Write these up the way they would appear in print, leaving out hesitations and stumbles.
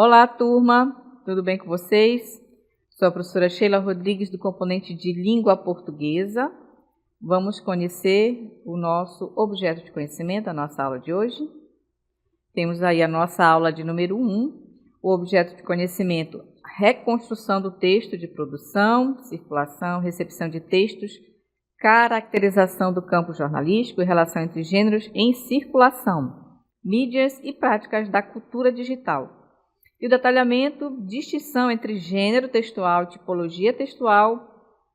Olá, turma! Tudo bem com vocês? Sou a professora Sheila Rodrigues, do componente de Língua Portuguesa. Vamos conhecer o nosso objeto de conhecimento, a nossa aula de hoje. Temos aí a nossa aula de número 1, o objeto de conhecimento, reconstrução do texto de produção, circulação, recepção de textos, caracterização do campo jornalístico e relação entre gêneros em circulação, mídias e práticas da cultura digital. E o detalhamento, distinção entre gênero textual, tipologia textual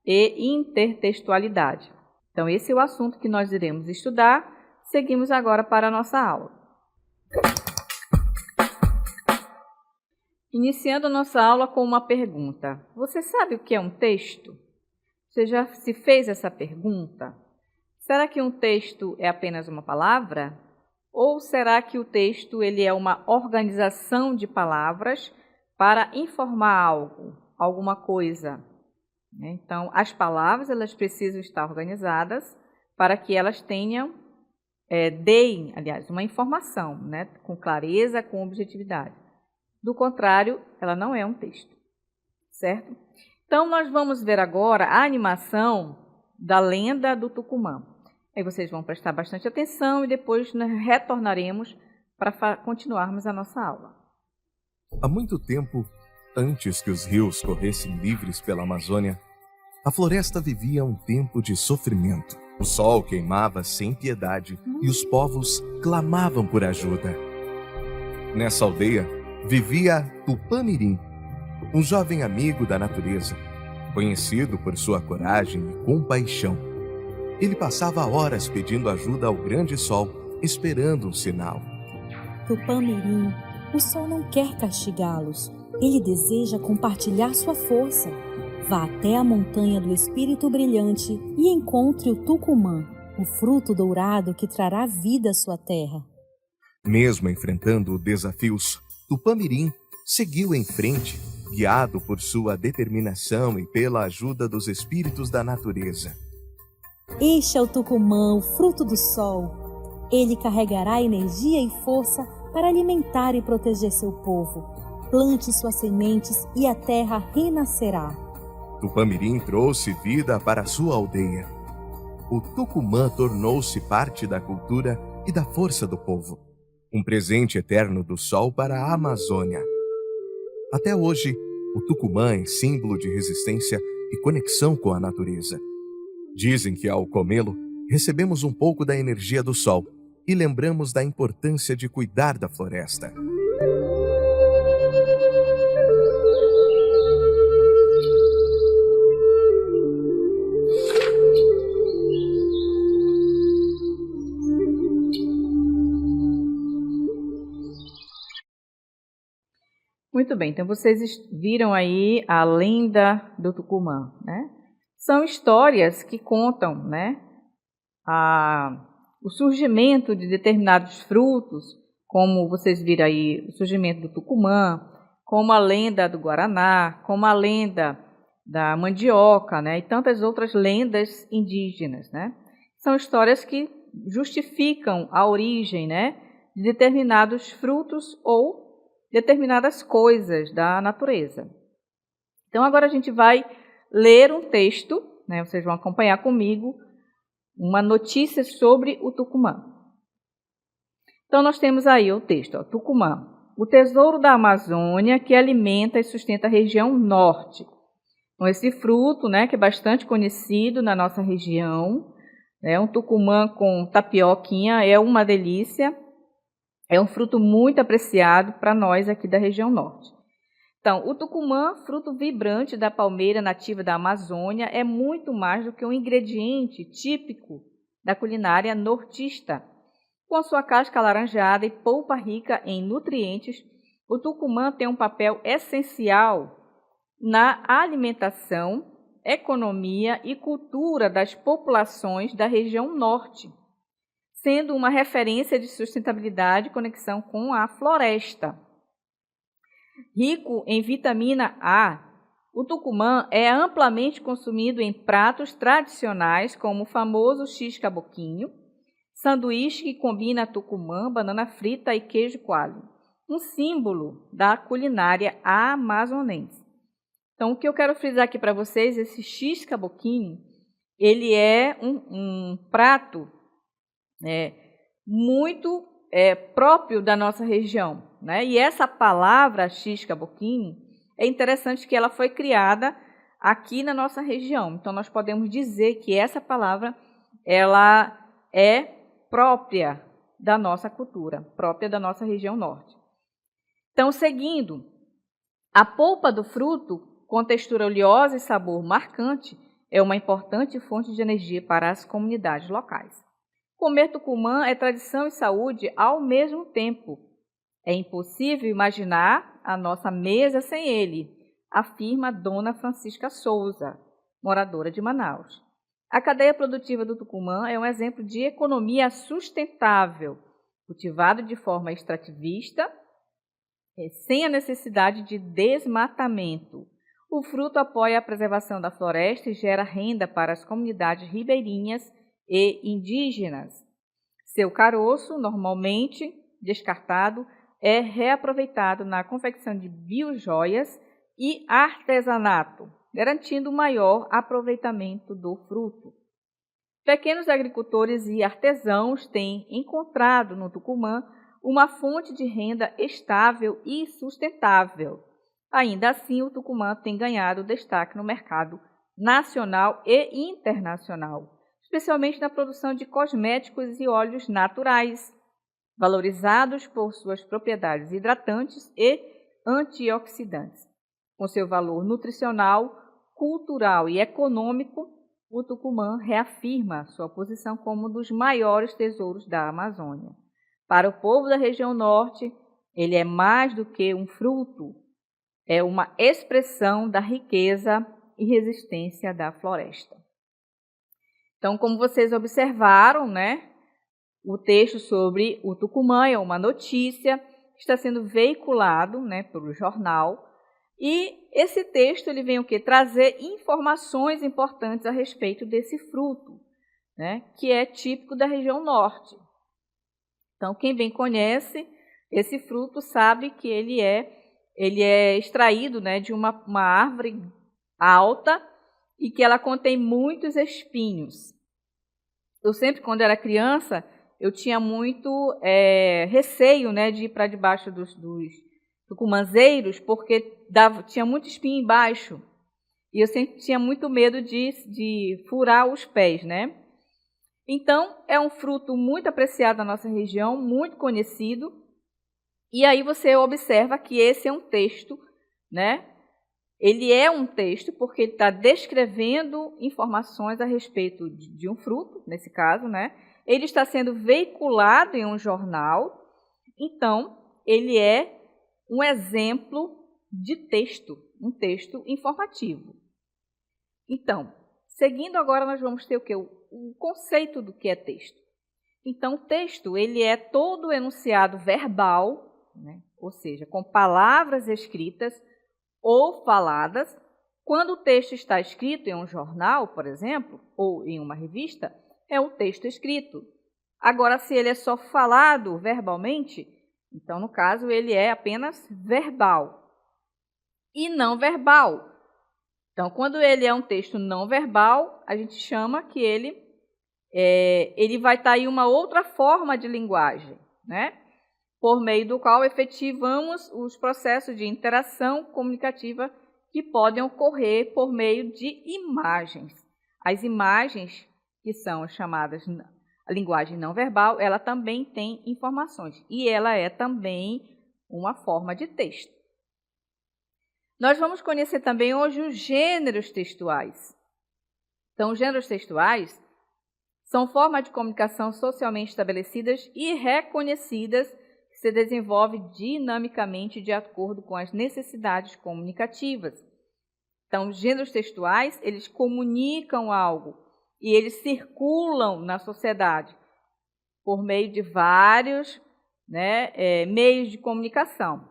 e intertextualidade. Então, esse é o assunto que nós iremos estudar. Seguimos agora para a nossa aula. Iniciando a nossa aula com uma pergunta. Você sabe o que é um texto? Você já se fez essa pergunta? Será que um texto é apenas uma palavra? Ou será que o texto ele é uma organização de palavras para informar algo, alguma coisa? Então, as palavras elas precisam estar organizadas para que elas deem, aliás, uma informação, com clareza, com objetividade. Do contrário, ela não é um texto, certo? Então, nós vamos ver agora a animação da lenda do Tucumã. Aí vocês vão prestar bastante atenção e depois nós retornaremos para continuarmos a nossa aula. Há muito tempo, antes que os rios corressem livres pela Amazônia, a floresta vivia um tempo de sofrimento. O sol queimava sem piedade e os povos clamavam por ajuda. Nessa aldeia vivia Tupã-Mirim, um jovem amigo da natureza, conhecido por sua coragem e compaixão. Ele passava horas pedindo ajuda ao grande sol, esperando um sinal. Tupã-Mirim, o sol não quer castigá-los. Ele deseja compartilhar sua força. Vá até a montanha do Espírito Brilhante e encontre o Tucumã, o fruto dourado que trará vida à sua terra. Mesmo enfrentando desafios, Tupã-Mirim seguiu em frente, guiado por sua determinação e pela ajuda dos espíritos da natureza. Este é o Tucumã, o fruto do sol. Ele carregará energia e força para alimentar e proteger seu povo. Plante suas sementes e a terra renascerá. Tupã-Mirim trouxe vida para sua aldeia. O Tucumã tornou-se parte da cultura e da força do povo. Um presente eterno do sol para a Amazônia. Até hoje, o Tucumã é símbolo de resistência e conexão com a natureza. Dizem que ao comê-lo, recebemos um pouco da energia do sol e lembramos da importância de cuidar da floresta. Muito bem, então vocês viram aí a lenda do Tucumã, São histórias que contam, o surgimento de determinados frutos, como vocês viram aí, o surgimento do Tucumã, como a lenda do Guaraná, como a lenda da mandioca, e tantas outras lendas indígenas, São histórias que justificam a origem, de determinados frutos ou determinadas coisas da natureza. Então, agora a gente vai ler um texto, vocês vão acompanhar comigo, uma notícia sobre o Tucumã. Então, nós temos aí o texto, Tucumã, o tesouro da Amazônia que alimenta e sustenta a região norte. Então, esse fruto, que é bastante conhecido na nossa região, um Tucumã com tapioquinha, é uma delícia. É um fruto muito apreciado para nós aqui da região norte. Então, o Tucumã, fruto vibrante da palmeira nativa da Amazônia, é muito mais do que um ingrediente típico da culinária nortista. Com sua casca alaranjada e polpa rica em nutrientes, o Tucumã tem um papel essencial na alimentação, economia e cultura das populações da região norte, sendo uma referência de sustentabilidade e conexão com a floresta. Rico em vitamina A, o Tucumã é amplamente consumido em pratos tradicionais, como o famoso x-caboquinho, sanduíche que combina tucumã, banana frita e queijo coalho. um símbolo da culinária amazonense. Então, o que eu quero frisar aqui para vocês, esse xiscaboquinho, ele é um prato muito próprio da nossa região, né? E essa palavra xiscaboquinho, é interessante que ela foi criada aqui na nossa região. Então, nós podemos dizer que essa palavra ela é própria da nossa cultura, própria da nossa região norte. Então, seguindo, a polpa do fruto, com textura oleosa e sabor marcante, é uma importante fonte de energia para as comunidades locais. Comer tucumã é tradição e saúde ao mesmo tempo. É impossível imaginar a nossa mesa sem ele, afirma Dona Francisca Souza, moradora de Manaus. A cadeia produtiva do tucumã é um exemplo de economia sustentável, cultivado de forma extrativista, sem a necessidade de desmatamento. O fruto apoia a preservação da floresta e gera renda para as comunidades ribeirinhas e indígenas. Seu caroço, normalmente descartado, é reaproveitado na confecção de biojoias e artesanato, garantindo maior aproveitamento do fruto. Pequenos agricultores e artesãos têm encontrado no Tucumã uma fonte de renda estável e sustentável. Ainda assim, o Tucumã tem ganhado destaque no mercado nacional e internacional, especialmente na produção de cosméticos e óleos naturais, valorizados por suas propriedades hidratantes e antioxidantes. Com seu valor nutricional, cultural e econômico, o Tucumã reafirma sua posição como um dos maiores tesouros da Amazônia. Para o povo da região norte, ele é mais do que um fruto, é uma expressão da riqueza e resistência da floresta. Então, como vocês observaram, né, o texto sobre o Tucumã é uma notícia que está sendo veiculado, né, pelo jornal. E esse texto ele vem o quê? Trazer informações importantes a respeito desse fruto, né, que é típico da região norte. Então, quem bem conhece esse fruto sabe que ele é extraído, né, de uma árvore alta e que ela contém muitos espinhos. Eu sempre, quando era criança, eu tinha muito receio, né, de ir para debaixo dos tucumãzeiros, porque tinha muito espinho embaixo. E eu sempre tinha muito medo de furar os pés, né? Então, é um fruto muito apreciado na nossa região, muito conhecido. E aí você observa que esse é um texto, né? Ele é um texto porque ele está descrevendo informações a respeito de um fruto, nesse caso, né? Ele está sendo veiculado em um jornal, então ele é um exemplo de texto, um texto informativo. Então, seguindo agora, nós vamos ter o quê? O conceito do que é texto. Então, o texto ele é todo enunciado verbal, né? Ou seja, com palavras escritas ou faladas. Quando o texto está escrito em um jornal, por exemplo, ou em uma revista, é um texto escrito. Agora, se ele é só falado verbalmente, então, no caso, ele é apenas verbal e não verbal. Então, quando ele é um texto não verbal, a gente chama que ele vai estar em uma outra forma de linguagem, né? Por meio do qual efetivamos os processos de interação comunicativa que podem ocorrer por meio de imagens. As imagens, que são chamadas a linguagem não verbal, ela também tem informações e ela é também uma forma de texto. Nós vamos conhecer também hoje os gêneros textuais. Então, os gêneros textuais são formas de comunicação socialmente estabelecidas e reconhecidas que se desenvolvem dinamicamente de acordo com as necessidades comunicativas. Então, os gêneros textuais, eles comunicam algo e eles circulam na sociedade por meio de vários, né, meios de comunicação.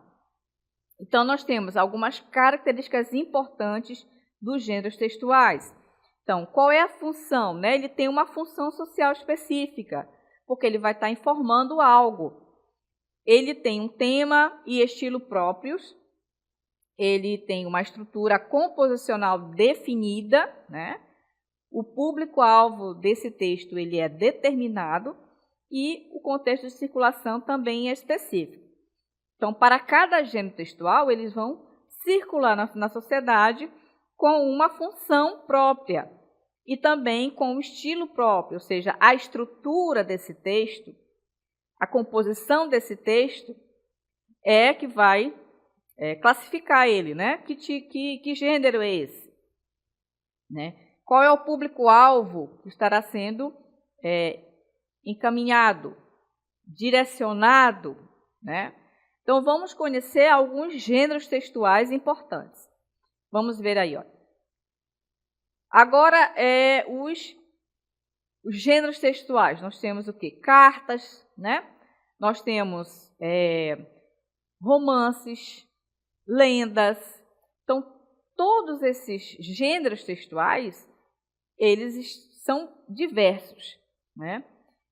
Então, nós temos algumas características importantes dos gêneros textuais. Então, qual é a função? Né? Ele tem uma função social específica, porque ele vai estar informando algo. ele tem um tema e estilo próprios, ele tem uma estrutura composicional definida, né? O público-alvo desse texto ele é determinado e o contexto de circulação também é específico. Então, para cada gênero textual, eles vão circular na sociedade com uma função própria e também com um estilo próprio, ou seja, a estrutura desse texto, a composição desse texto é que vai classificar ele, né? Que gênero é esse? Né? Qual é o público-alvo que estará sendo encaminhado, direcionado, né? Então, vamos conhecer alguns gêneros textuais importantes. Vamos ver aí, ó. Agora, os gêneros textuais. Nós temos o quê? Cartas, né? Nós temos romances, lendas. Então, todos esses gêneros textuais, eles são diversos, né?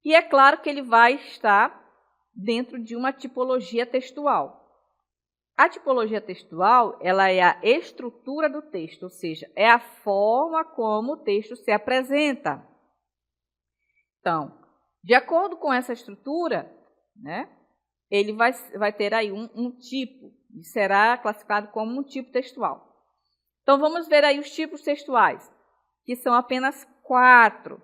E é claro que ele vai estar dentro de uma tipologia textual. A tipologia textual, ela é a estrutura do texto, ou seja, é a forma como o texto se apresenta. Então, de acordo com essa estrutura, né, ele vai ter aí um tipo, e será classificado como um tipo textual. Então, vamos ver aí os tipos textuais, que são apenas 4.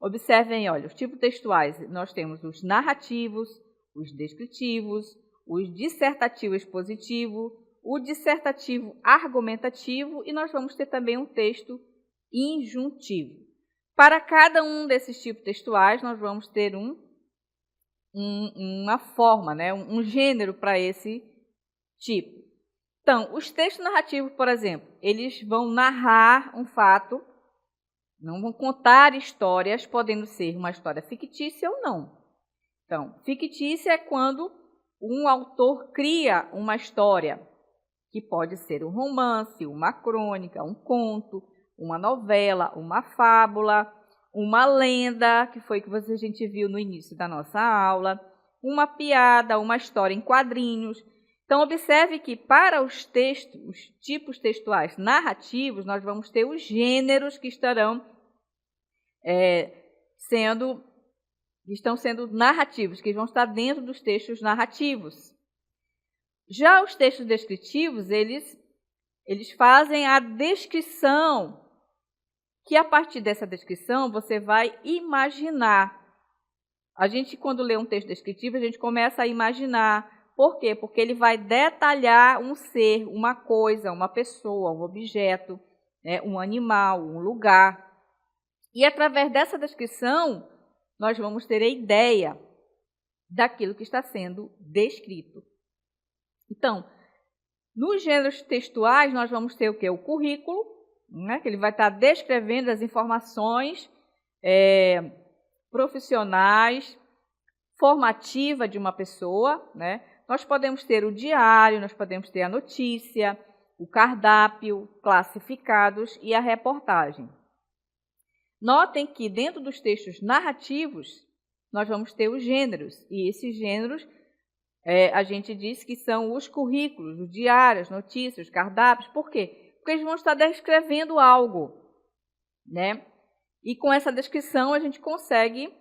Observem, olha, os tipos textuais, nós temos os narrativos, os descritivos, os dissertativo expositivo, o dissertativo argumentativo e nós vamos ter também um texto injuntivo. Para cada um desses tipos textuais, nós vamos ter uma forma, né, um gênero para esse tipo. Então, os textos narrativos, por exemplo, eles vão narrar um fato, não vão contar histórias, podendo ser uma história fictícia ou não. Então, fictícia é quando um autor cria uma história, que pode ser um romance, uma crônica, um conto, uma novela, uma fábula, uma lenda, que foi que a gente viu no início da nossa aula, uma piada, uma história em quadrinhos. Então, observe que para os textos, os tipos textuais narrativos, nós vamos ter os gêneros que estão sendo narrativos, que vão estar dentro dos textos narrativos. Já os textos descritivos, eles fazem a descrição, que a partir dessa descrição você vai imaginar. A gente, quando lê um texto descritivo, a gente começa a imaginar. Por quê? Porque ele vai detalhar um ser, uma coisa, uma pessoa, um objeto, né, um animal, um lugar. E através dessa descrição, nós vamos ter a ideia daquilo que está sendo descrito. Então, nos gêneros textuais, nós vamos ter o quê? O currículo, né, que ele vai estar descrevendo as informações profissionais, formativa de uma pessoa, né? Nós podemos ter o diário, nós podemos ter a notícia, o cardápio, classificados e a reportagem. Notem que dentro dos textos narrativos, nós vamos ter os gêneros, e esses gêneros a gente diz que são os currículos, os diários, as notícias, os cardápios. Por quê? Porque eles vão estar descrevendo algo, né? E com essa descrição a gente consegue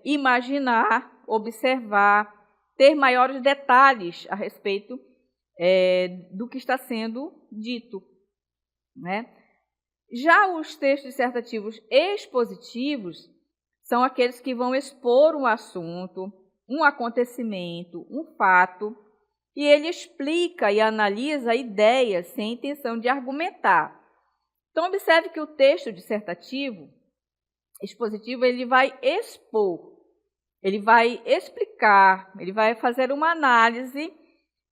imaginar, observar, ter maiores detalhes a respeito do que está sendo dito, né? Já os textos dissertativos expositivos são aqueles que vão expor um assunto, um acontecimento, um fato, e ele explica e analisa ideias sem intenção de argumentar. Então, observe que o texto dissertativo expositivo ele vai expor, ele vai explicar, ele vai fazer uma análise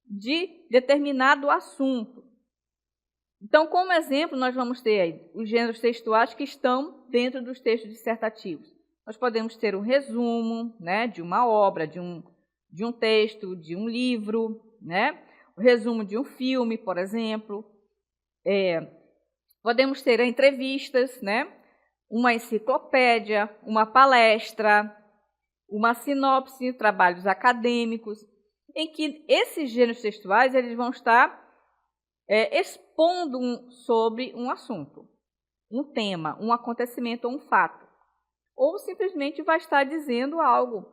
de determinado assunto. Então, como exemplo, nós vamos ter aí os gêneros textuais que estão dentro dos textos dissertativos. Nós podemos ter um resumo, né, de uma obra, de um texto, de um livro, né, o resumo de um filme, por exemplo. Podemos ter entrevistas, né, uma enciclopédia, uma palestra. uma sinopse, trabalhos acadêmicos, em que esses gêneros textuais eles vão estar expondo sobre um assunto, um tema, um acontecimento ou um fato. Ou simplesmente vai estar dizendo algo,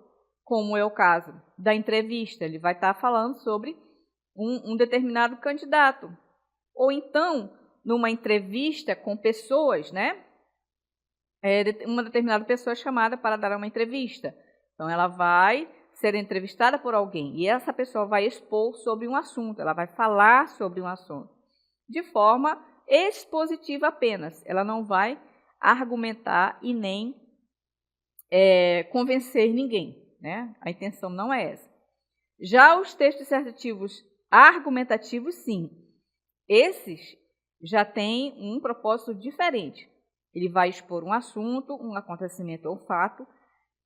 como é o caso da entrevista, ele vai estar falando sobre um determinado candidato. Ou então, numa entrevista com pessoas, né? Uma determinada pessoa é chamada para dar uma entrevista. Então, ela vai ser entrevistada por alguém e essa pessoa vai expor sobre um assunto, ela vai falar sobre um assunto, de forma expositiva apenas. Ela não vai argumentar e nem convencer ninguém, né? A intenção não é essa. Já os textos dissertativos argumentativos, sim. Esses já têm um propósito diferente. Ele vai expor um assunto, um acontecimento ou fato,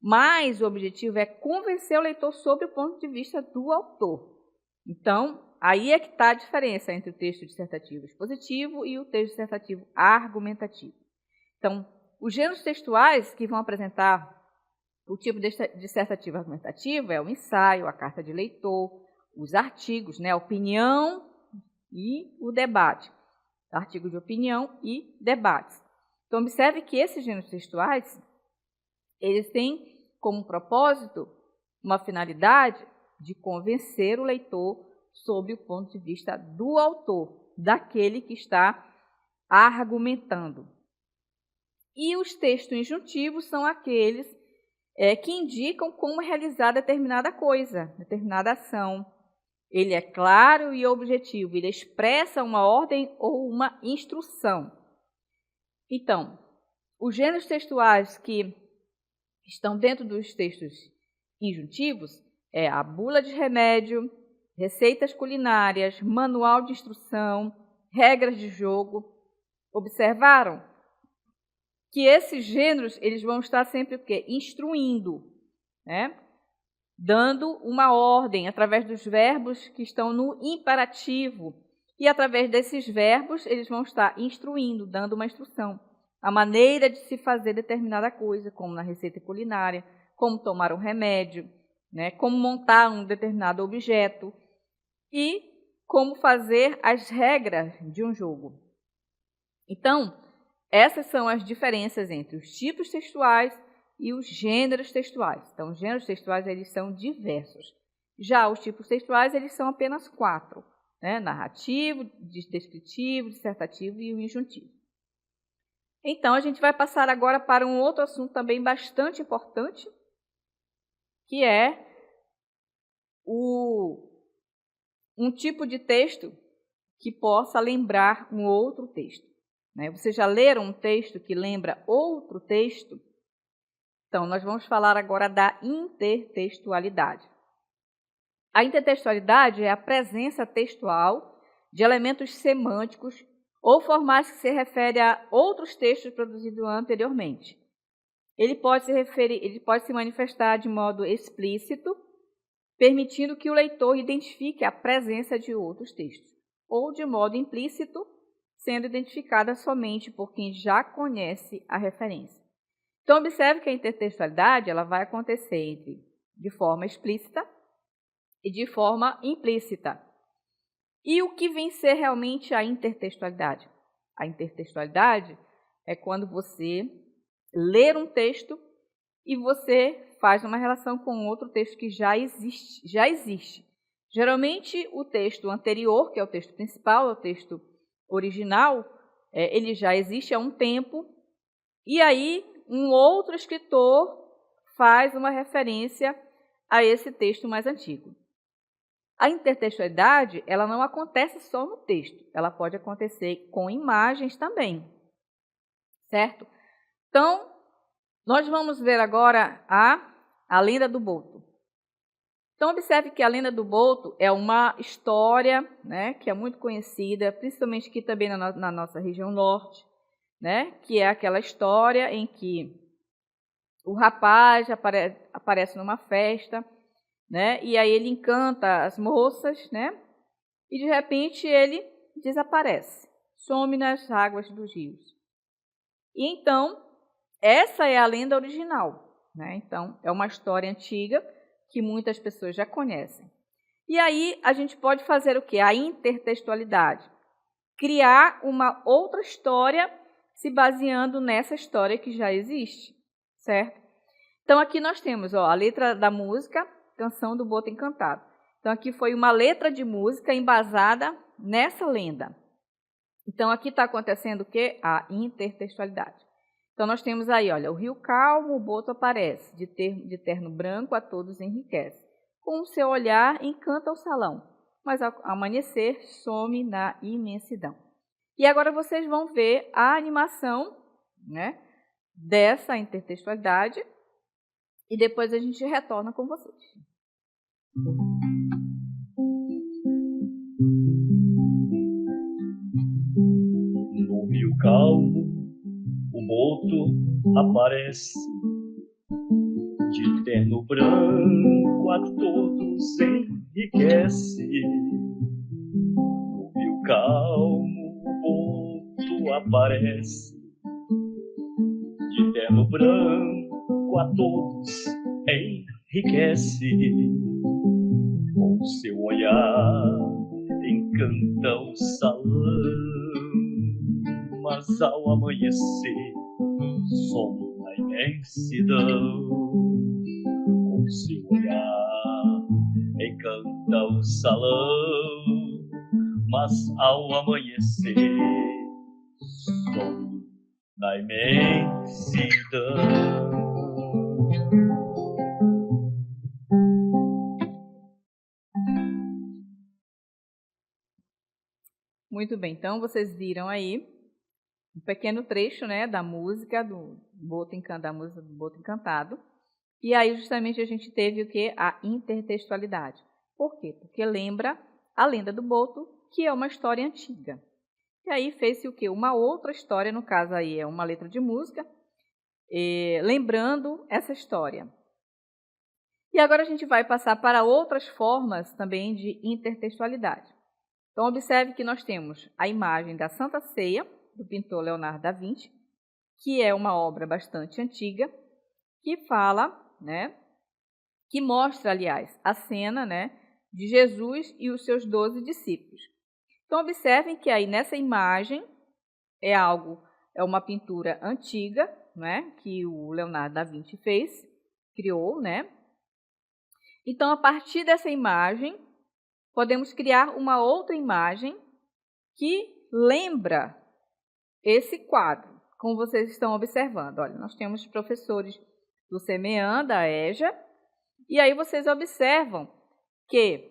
mas o objetivo é convencer o leitor sobre o ponto de vista do autor. Então, aí é que está a diferença entre o texto dissertativo expositivo e o texto dissertativo argumentativo. Então, os gêneros textuais que vão apresentar o tipo dissertativo argumentativo é o ensaio, a carta de leitor, os artigos, né, a opinião e o debate. Artigo de opinião e debates. Então, observe que esses gêneros textuais, eles têm como propósito uma finalidade de convencer o leitor sob o ponto de vista do autor, daquele que está argumentando. E os textos injuntivos são aqueles que indicam como realizar determinada coisa, determinada ação. Ele é claro e objetivo, ele expressa uma ordem ou uma instrução. Então, os gêneros textuais que estão dentro dos textos injuntivos é a bula de remédio, receitas culinárias, manual de instrução, regras de jogo. Observaram que esses gêneros eles vão estar sempre o quê? Instruindo, né? Dando uma ordem através dos verbos que estão no imperativo. E através desses verbos eles vão estar instruindo, dando uma instrução. A maneira de se fazer determinada coisa, como na receita culinária, como tomar um remédio, né? Como montar um determinado objeto e como fazer as regras de um jogo. Então, essas são as diferenças entre os tipos textuais e os gêneros textuais. Então, os gêneros textuais eles são diversos. Já os tipos textuais eles são apenas 4, né? Narrativo, descritivo, dissertativo e o injuntivo. Então, a gente vai passar agora para um outro assunto também bastante importante, que é um tipo de texto que possa lembrar um outro texto. Né? Vocês já leram um texto que lembra outro texto? Então, nós vamos falar agora da intertextualidade. A intertextualidade é a presença textual de elementos semânticos ou formais que se referem a outros textos produzidos anteriormente. Ele pode se manifestar de modo explícito, permitindo que o leitor identifique a presença de outros textos, ou de modo implícito, sendo identificada somente por quem já conhece a referência. Então, observe que a intertextualidade ela vai acontecer de forma explícita e de forma implícita. E o que vem ser realmente a intertextualidade? A intertextualidade é quando você lê um texto e você faz uma relação com outro texto que já existe. Geralmente, o texto anterior, que é o texto principal, é o texto original, ele já existe há um tempo, e aí um outro escritor faz uma referência a esse texto mais antigo. A intertextualidade, ela não acontece só no texto, ela pode acontecer com imagens também, certo? Então, nós vamos ver agora a lenda do Boto. Então, observe que a lenda do Boto é uma história, né, que é muito conhecida, principalmente aqui também na nossa região norte, né, que é aquela história em que o rapaz aparece numa festa, né, e aí ele encanta as moças, né, e de repente ele desaparece, some nas águas dos rios. E então, essa é a lenda original. né? Então, é uma história antiga que muitas pessoas já conhecem. E aí, a gente pode fazer o quê? A intertextualidade. Criar uma outra história se baseando nessa história que já existe, certo? Então, aqui nós temos a letra da música, Canção do Boto Encantado. Então, aqui foi uma letra de música embasada nessa lenda. Então, aqui está acontecendo o quê? A intertextualidade. Então, nós temos aí, olha, o rio calmo, o boto aparece, de terno branco a todos enriquece. Com o seu olhar encanta o salão, mas ao amanhecer some na imensidão. E agora vocês vão ver a animação, né, dessa intertextualidade e depois a gente retorna com vocês. No rio calmo, o boto aparece, de terno branco a todos enriquece. No rio calmo, o boto aparece, de terno branco a todos enriquece. Com seu olhar encanta o salão, mas ao amanhecer some na imensidão. Com seu olhar encanta o salão, mas ao amanhecer some na imensidão. Muito bem, então vocês viram aí um pequeno trecho, né, da música do Boto Encantado. E aí justamente a gente teve o que? A intertextualidade. Por quê? Porque lembra a lenda do Boto, que é uma história antiga. E aí fez-se o quê? Uma outra história, no caso aí é uma letra de música, lembrando essa história. E agora a gente vai passar para outras formas também de intertextualidade. Então, observe que nós temos a imagem da Santa Ceia, do pintor Leonardo da Vinci, que é uma obra bastante antiga, que fala, né, que mostra, aliás, a cena, né, de Jesus e os seus 12 discípulos. Então, observem que aí nessa imagem é uma pintura antiga, né, que o Leonardo da Vinci criou, né? Então, a partir dessa imagem, podemos criar uma outra imagem que lembra esse quadro, como vocês estão observando. Olha, nós temos professores do CMEAN, da EJA, e aí vocês observam que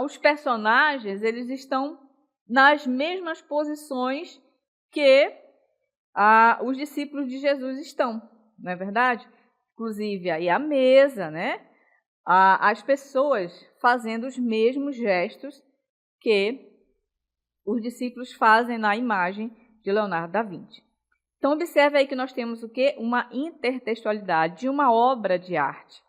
os personagens eles estão nas mesmas posições que os discípulos de Jesus estão, não é verdade? Inclusive, aí a mesa, né? As pessoas fazendo os mesmos gestos que os discípulos fazem na imagem de Leonardo da Vinci. Então, observe aí que nós temos o quê? Uma intertextualidade de uma obra de arte,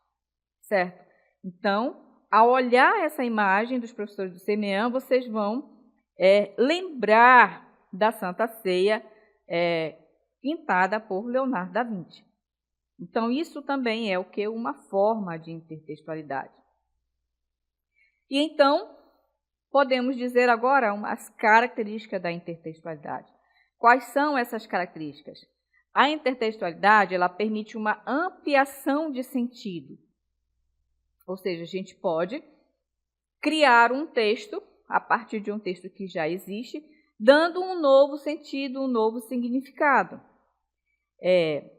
certo? Então, ao olhar essa imagem dos professores do CMEAN, vocês vão lembrar da Santa Ceia pintada por Leonardo da Vinci. Então, isso também é o que? Uma forma de intertextualidade. E então, podemos dizer agora as características da intertextualidade. Quais são essas características? A intertextualidade ela permite uma ampliação de sentido. Ou seja, a gente pode criar um texto, a partir de um texto que já existe, dando um novo sentido, um novo significado.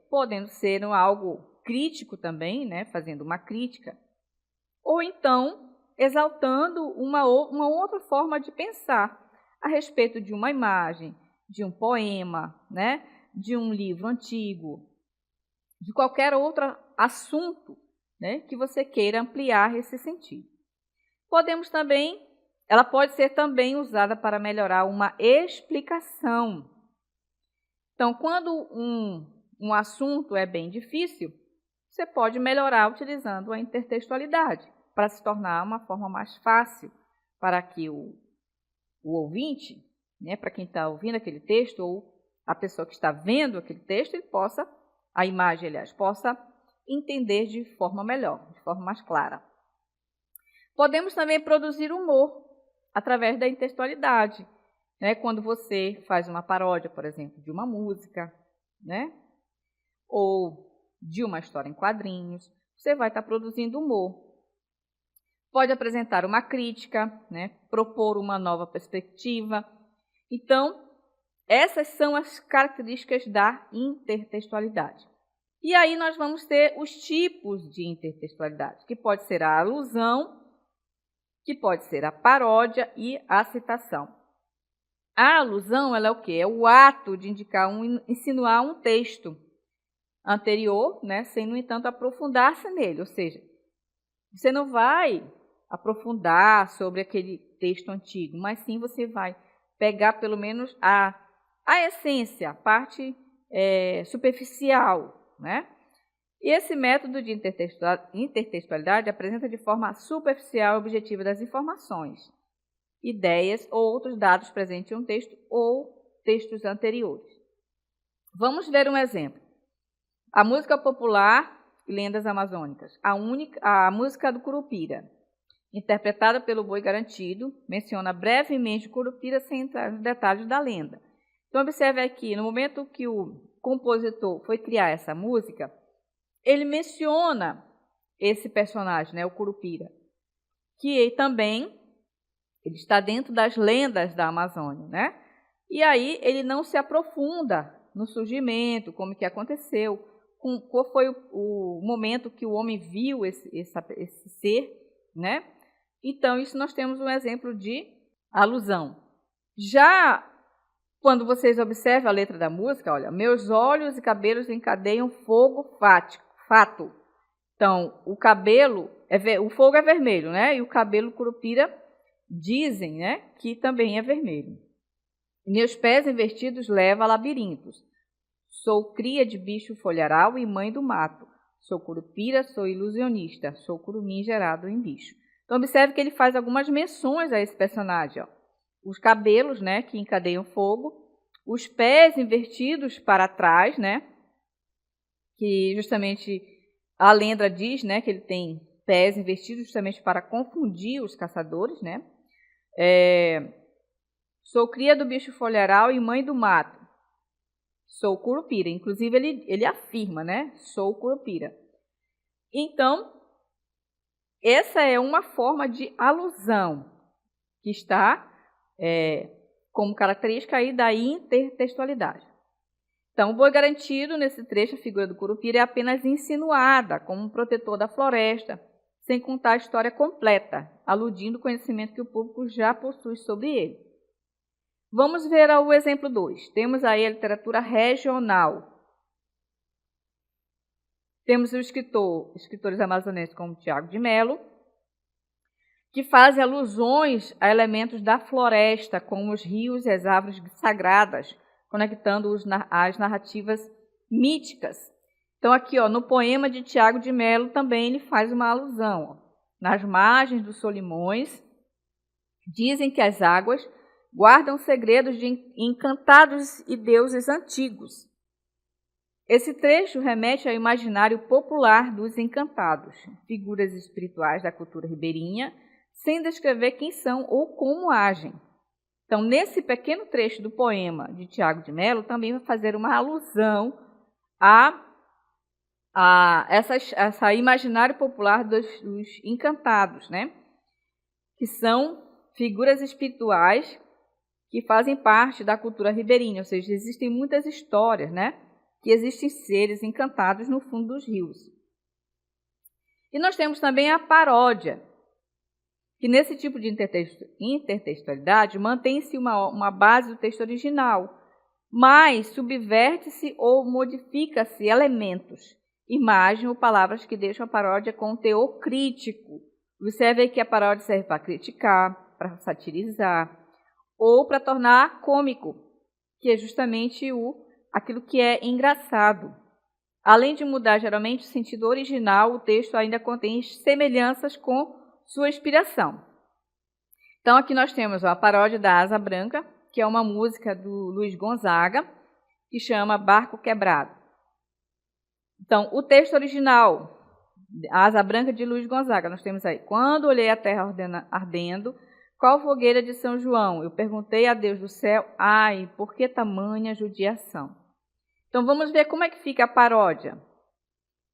Podendo ser algo crítico também, né, fazendo uma crítica, ou então exaltando uma outra forma de pensar a respeito de uma imagem, de um poema, né, de um livro antigo, de qualquer outro assunto, né, que você queira ampliar esse sentido. Ela pode ser também usada para melhorar uma explicação. Então, quando um assunto é bem difícil, você pode melhorar utilizando a intertextualidade, para se tornar uma forma mais fácil para que o ouvinte, né, para quem está ouvindo aquele texto, ou a pessoa que está vendo aquele texto, ele possa a imagem, aliás, possa entender de forma melhor, de forma mais clara. Podemos também produzir humor através da intertextualidade, né? Quando você faz uma paródia, por exemplo, de uma música, né? Ou de uma história em quadrinhos, você vai estar produzindo humor. Pode apresentar uma crítica, né? Propor uma nova perspectiva. Então, essas são as características da intertextualidade. E aí nós vamos ter os tipos de intertextualidade, que pode ser a alusão, que pode ser a paródia e a citação. A alusão, ela é o quê? É o ato de insinuar um texto anterior, né, sem, no entanto, aprofundar-se nele. Ou seja, você não vai aprofundar sobre aquele texto antigo, mas sim você vai pegar pelo menos a essência, a parte superficial, né? E esse método de intertextualidade apresenta de forma superficial e objetiva das informações, ideias ou outros dados presentes em um texto ou textos anteriores. Vamos ver um exemplo. A música popular e lendas amazônicas. A música do Curupira, interpretada pelo Boi Garantido, menciona brevemente o Curupira sem entrar nos detalhes da lenda. Então, observe aqui, no momento que o compositor foi criar essa música, ele menciona esse personagem, né, o Curupira, que também ele está dentro das lendas da Amazônia, né? E aí ele não se aprofunda no surgimento, como que aconteceu, qual foi o momento que o homem viu esse ser, né? Então, isso nós temos um exemplo de alusão. Já quando vocês observam a letra da música, olha, meus olhos e cabelos encadeiam fogo fato. Então, o fogo é vermelho, né? E o cabelo Curupira dizem, né, que também é vermelho. Meus pés invertidos levam a labirintos. Sou cria de bicho folharal e mãe do mato. Sou Curupira, sou ilusionista. Sou curumim gerado em bicho. Então, observe que ele faz algumas menções a esse personagem. Ó. Os cabelos, né, que encadeiam fogo. Os pés invertidos para trás, né, que justamente a lenda diz, né, que ele tem pés invertidos justamente para confundir os caçadores, né. Sou cria do bicho folharal e mãe do mato. Sou Curupira. Inclusive, ele afirma, né? Sou Curupira. Então, essa é uma forma de alusão que está como característica aí da intertextualidade. Então, o Boi Garantido, nesse trecho, a figura do Curupira é apenas insinuada como um protetor da floresta, sem contar a história completa, aludindo o conhecimento que o público já possui sobre ele. Vamos ver o exemplo 2. Temos aí a literatura regional. Temos os escritores amazonenses como Tiago de Mello, que fazem alusões a elementos da floresta, como os rios e as árvores sagradas, conectando-os às narrativas míticas. Então, aqui, ó, no poema de Tiago de Mello, também ele faz uma alusão. Ó. Nas margens dos Solimões, dizem que as águas guardam segredos de encantados e deuses antigos. Esse trecho remete ao imaginário popular dos encantados, figuras espirituais da cultura ribeirinha, sem descrever quem são ou como agem. Então, nesse pequeno trecho do poema de Tiago de Mello, também vai fazer uma alusão a essa imaginário popular dos encantados, né? Que são figuras espirituais que fazem parte da cultura ribeirinha, ou seja, existem muitas histórias, né? Que existem seres encantados no fundo dos rios. E nós temos também a paródia, que nesse tipo de intertextualidade mantém-se uma base do texto original, mas subverte-se ou modifica-se elementos, imagem ou palavras que deixam a paródia com um teor crítico. Observe que a paródia serve para criticar, para satirizar, ou para tornar cômico, que é justamente aquilo que é engraçado. Além de mudar geralmente o sentido original, o texto ainda contém semelhanças com sua inspiração. Então, aqui nós temos a paródia da Asa Branca, que é uma música do Luiz Gonzaga, que chama Barco Quebrado. Então, o texto original, Asa Branca de Luiz Gonzaga, nós temos aí. Quando olhei a terra ardendo, qual fogueira de São João? Eu perguntei a Deus do céu, ai, por que tamanha judiação? Então, vamos ver como é que fica a paródia,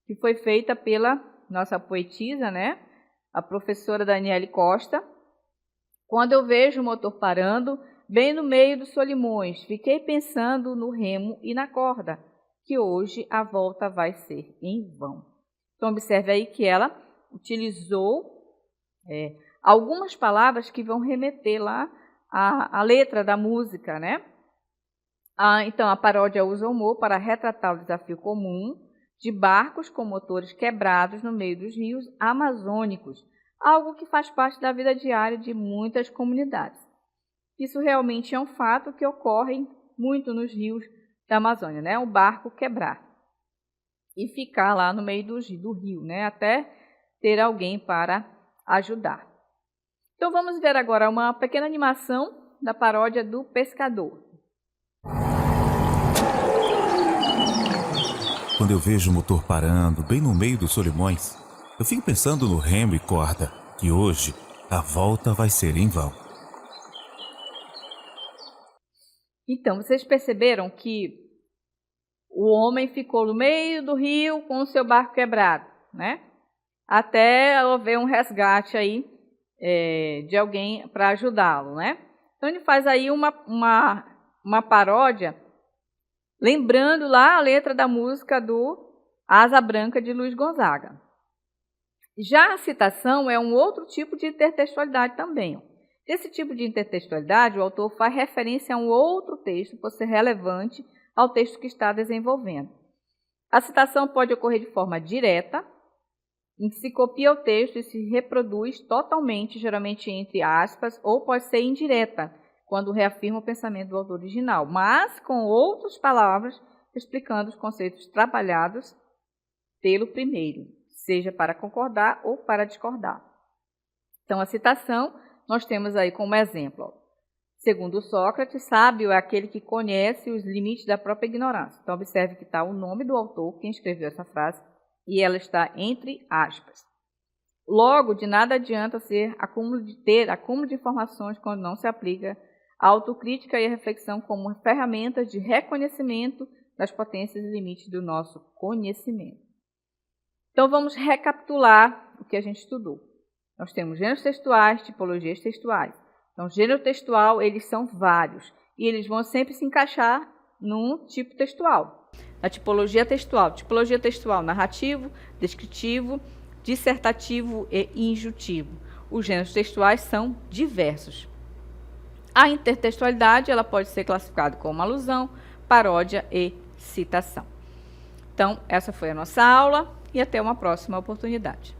que foi feita pela nossa poetisa, né? A professora Daniele Costa. Quando eu vejo o motor parando, bem no meio dos Solimões, fiquei pensando no remo e na corda, que hoje a volta vai ser em vão. Então, observe aí que ela utilizou algumas palavras que vão remeter lá à letra da música, né? Então, a paródia usa o humor para retratar o desafio comum de barcos com motores quebrados no meio dos rios amazônicos, algo que faz parte da vida diária de muitas comunidades. Isso realmente é um fato que ocorre muito nos rios da Amazônia, né? O barco quebrar e ficar lá no meio do rio, né? Até ter alguém para ajudar. Então vamos ver agora uma pequena animação da paródia do Pescador. Quando eu vejo o motor parando bem no meio dos Solimões, eu fico pensando no remo e corda, que hoje a volta vai ser em vão. Então, vocês perceberam que o homem ficou no meio do rio com o seu barco quebrado, né? Até haver um resgate aí de alguém para ajudá-lo, né? Então, ele faz aí uma paródia, lembrando lá a letra da música do Asa Branca de Luiz Gonzaga. Já a citação é um outro tipo de intertextualidade também. Esse tipo de intertextualidade, o autor faz referência a um outro texto por ser relevante ao texto que está desenvolvendo. A citação pode ocorrer de forma direta, em que se copia o texto e se reproduz totalmente, geralmente entre aspas, ou pode ser indireta, quando reafirma o pensamento do autor original, mas com outras palavras explicando os conceitos trabalhados pelo primeiro, seja para concordar ou para discordar. Então, a citação nós temos aí como exemplo, segundo Sócrates, sábio é aquele que conhece os limites da própria ignorância. Então, observe que está o nome do autor, quem escreveu essa frase, e ela está entre aspas. Logo, de nada adianta ter acúmulo de informações quando não se aplica a autocrítica e a reflexão como ferramentas de reconhecimento das potências e limites do nosso conhecimento. Então, vamos recapitular o que a gente estudou. Nós temos gêneros textuais, tipologias textuais. Então, gênero textual, eles são vários e eles vão sempre se encaixar num tipo textual. A tipologia textual narrativo, descritivo, dissertativo e injuntivo. Os gêneros textuais são diversos. A intertextualidade, ela pode ser classificada como alusão, paródia e citação. Então, essa foi a nossa aula e até uma próxima oportunidade.